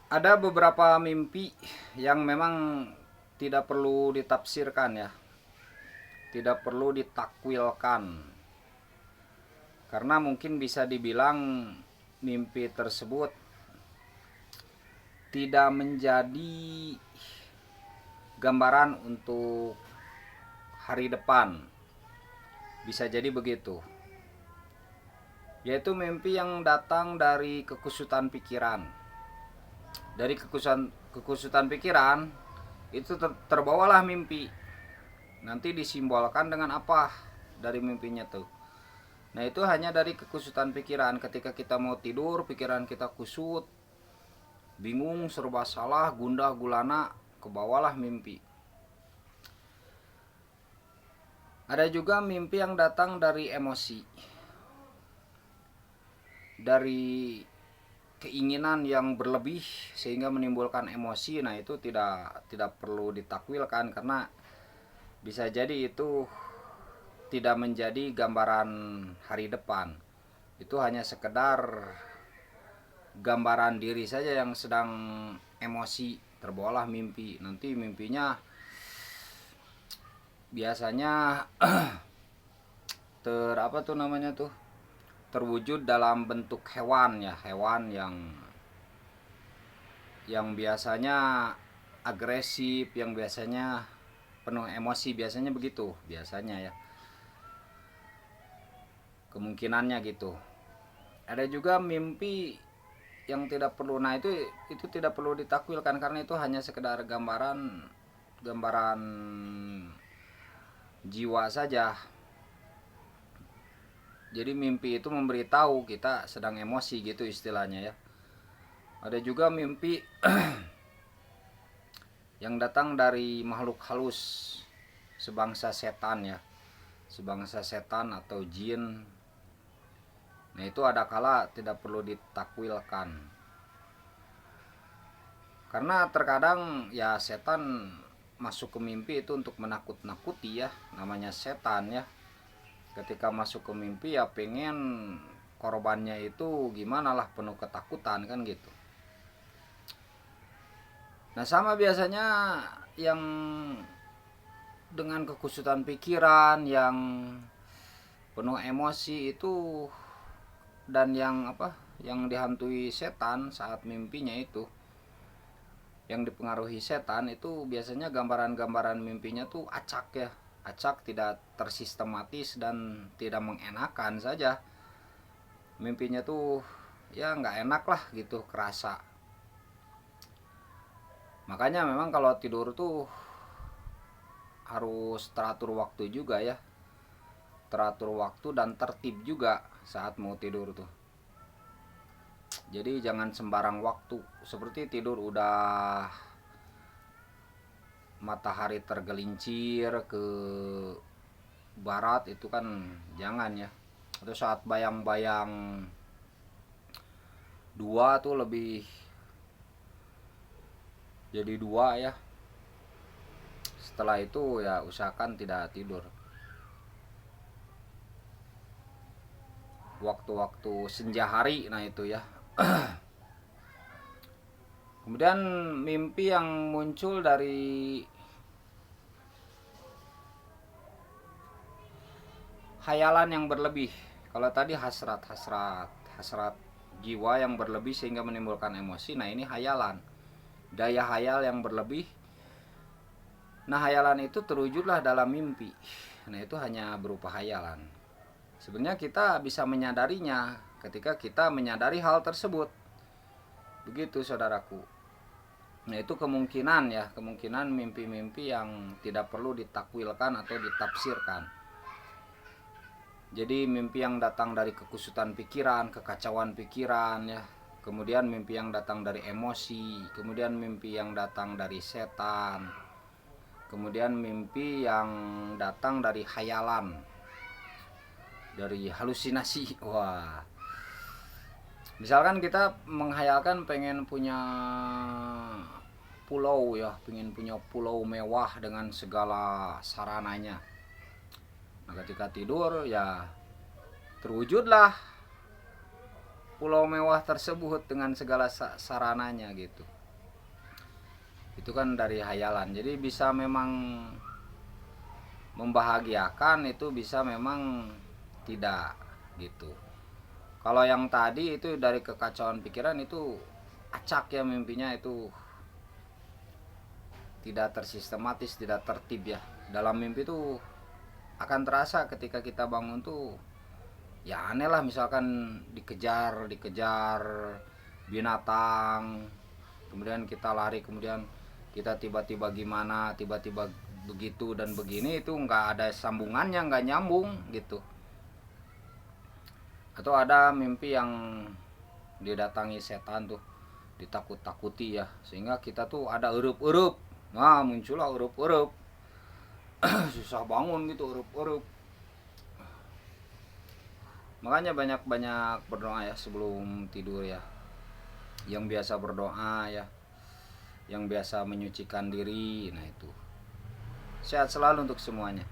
Ada beberapa mimpi yang memang tidak perlu ditafsirkan ya, tidak perlu ditakwilkan. Karena mungkin bisa dibilang mimpi tersebut tidak menjadi gambaran untuk hari depan. Bisa jadi begitu. Yaitu mimpi yang datang dari kekusutan pikiran. Dari kekusutan pikiran itu terbawalah mimpi. Nanti disimbolkan dengan apa dari mimpinya tuh. Nah itu hanya dari kekusutan pikiran. Ketika kita mau tidur, pikiran kita kusut, bingung, serba salah, gundah gulana, kebawalah mimpi. Ada juga mimpi yang datang dari emosi, dari keinginan yang berlebih sehingga menimbulkan emosi. Nah itu tidak perlu ditakwilkan karena bisa jadi itu tidak menjadi gambaran hari depan. Itu hanya sekedar gambaran diri saja yang sedang emosi, terbawalah mimpi. Nanti mimpinya biasanya apa tuh namanya tuh, terwujud dalam bentuk hewan ya, hewan yang biasanya agresif, yang biasanya penuh emosi, biasanya begitu biasanya ya, kemungkinannya gitu. Ada juga mimpi yang tidak perlu, nah itu tidak perlu ditakwilkan karena itu hanya sekedar gambaran jiwa saja. Jadi mimpi itu memberitahu kita sedang emosi gitu istilahnya ya. Ada juga mimpi yang datang dari makhluk halus, sebangsa setan ya, sebangsa setan atau jin. Nah itu ada kala tidak perlu ditakwilkan karena terkadang ya setan masuk ke mimpi itu untuk menakut-nakuti ya, namanya setan ya. Ketika masuk ke mimpi ya pengen korbannya itu gimana lah, penuh ketakutan kan gitu. Nah sama biasanya yang dengan kekusutan pikiran, yang penuh emosi itu, dan yang yang dihantui setan saat mimpinya itu, yang dipengaruhi setan itu biasanya gambaran-gambaran mimpinya tuh acak ya, acak, tidak tersistematis dan tidak mengenakan saja. Mimpinya tuh ya nggak enak lah gitu, kerasa. Makanya memang kalau tidur tuh harus teratur waktu juga ya, teratur waktu dan tertib juga saat mau tidur tuh. Jadi jangan sembarang waktu, seperti tidur udah matahari tergelincir ke barat itu kan jangan ya. Atau saat bayang-bayang dua tuh lebih jadi dua ya. Setelah itu ya usahakan tidak tidur. Waktu-waktu senja hari, nah itu ya. Kemudian mimpi yang muncul dari hayalan yang berlebih. Kalau tadi hasrat jiwa yang berlebih sehingga menimbulkan emosi. Nah ini hayalan, daya hayal yang berlebih. Nah hayalan itu terwujudlah dalam mimpi. Nah itu hanya berupa hayalan. Sebenarnya kita bisa menyadarinya ketika kita menyadari hal tersebut. Begitu saudaraku. Nah itu kemungkinan ya, kemungkinan mimpi-mimpi yang tidak perlu ditakwilkan atau ditafsirkan. Jadi mimpi yang datang dari kekusutan pikiran, kekacauan pikiran ya. Kemudian mimpi yang datang dari emosi, kemudian mimpi yang datang dari setan. Kemudian mimpi yang datang dari hayalan, dari halusinasi. Wah. Misalkan kita menghayalkan pengen punya pulau ya, pengen punya pulau mewah dengan segala sarananya. Nah ketika tidur ya terwujudlah pulau mewah tersebut dengan segala sarananya gitu. Itu kan dari hayalan. Jadi bisa memang membahagiakan, itu bisa memang tidak gitu. Kalau yang tadi itu dari kekacauan pikiran, itu acak ya mimpinya, itu tidak tersistematis, tidak tertib ya. Dalam mimpi itu akan terasa ketika kita bangun tuh ya aneh lah, misalkan dikejar binatang, kemudian kita lari, kemudian kita tiba-tiba gimana, tiba-tiba begitu dan begini, itu nggak ada sambungannya, nggak nyambung gitu. Atau ada mimpi yang didatangi setan tuh, ditakut-takuti ya, sehingga kita tuh ada erup-erup, nah muncullah erup-erup. Susah bangun gitu, erup-erup. Makanya banyak-banyak berdoa ya sebelum tidur ya. Yang biasa berdoa ya, yang biasa menyucikan diri, nah itu. Sehat selalu untuk semuanya.